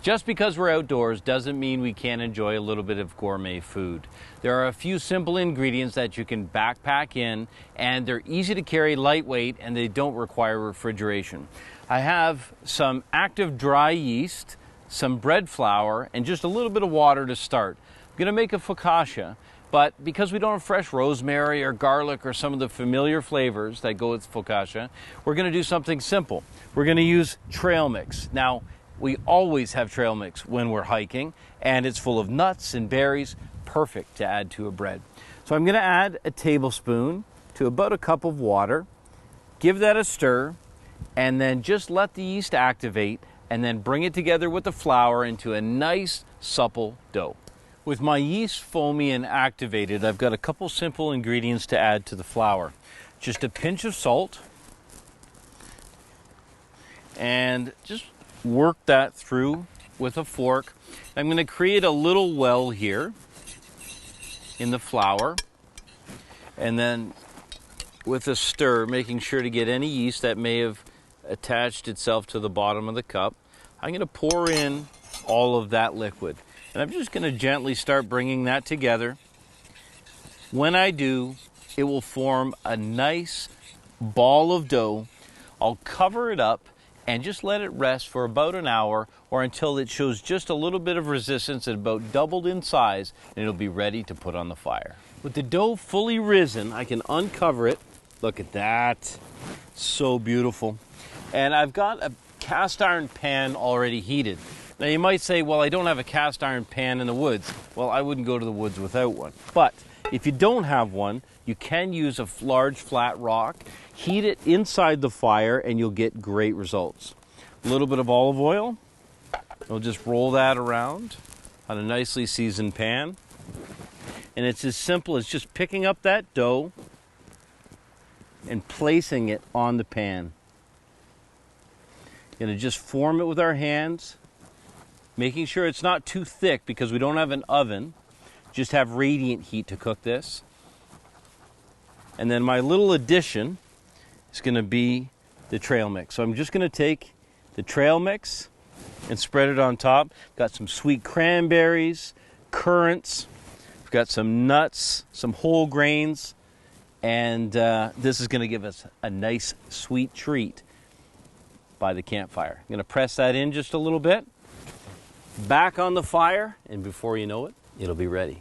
Just because we're outdoors doesn't mean we can't enjoy a little bit of gourmet food. There are a few simple ingredients that you can backpack in, and they're easy to carry, lightweight, and they don't require refrigeration. I have some active dry yeast, some bread flour, and just a little bit of water to start. I'm going to make a focaccia, but because we don't have fresh rosemary or garlic or some of the familiar flavors that go with focaccia, we're going to do something simple. We're going to use trail mix. Now, we always have trail mix when we're hiking, and it's full of nuts and berries, perfect to add to a bread. So I'm going to add a tablespoon to about a cup of water, give that a stir, and then just let the yeast activate, and then bring it together with the flour into a nice supple dough. With my yeast foamy and activated, I've got a couple simple ingredients to add to the flour. Just a pinch of salt, and just work that through with a fork. I'm going to create a little well here in the flour, and then with a stir, making sure to get any yeast that may have attached itself to the bottom of the cup, I'm going to pour in all of that liquid. And I'm just going to gently start bringing that together. When I do, it will form a nice ball of dough. I'll cover it up and just let it rest for about an hour or until it shows just a little bit of resistance and about doubled in size, and it'll be ready to put on the fire. With the dough fully risen, I can uncover it. Look at that. So beautiful. And I've got a cast iron pan already heated. Now you might say, well, I don't have a cast iron pan in the woods. Well, I wouldn't go to the woods without one. But if you don't have one, you can use a large flat rock, heat it inside the fire, and you'll get great results. A little bit of olive oil. We'll just roll that around on a nicely seasoned pan. And it's as simple as just picking up that dough and placing it on the pan. Going to just form it with our hands, making sure it's not too thick because we don't have an oven. Just have radiant heat to cook this. And then my little addition is going to be the trail mix. So I'm just going to take the trail mix and spread it on top. Got some sweet cranberries, currants. We've got some nuts, some whole grains. And this is going to give us a nice sweet treat by the campfire. I'm going to press that in just a little bit. Back on the fire, and before you know it, it'll be ready.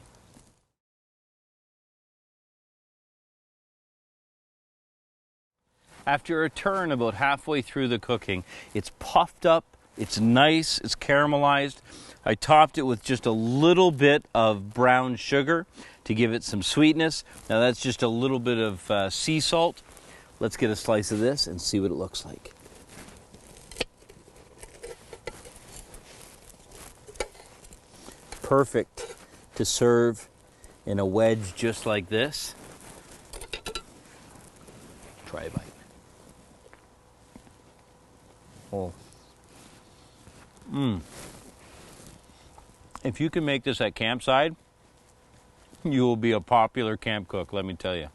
After a turn about halfway through the cooking, it's puffed up, it's nice, it's caramelized. I topped it with just a little bit of brown sugar to give it some sweetness. Now that's just a little bit of sea salt. Let's get a slice of this and see what it looks like. Perfect to serve in a wedge just like this. Try a bite. Oh. If you can make this at campsite, you will be a popular camp cook, let me tell you.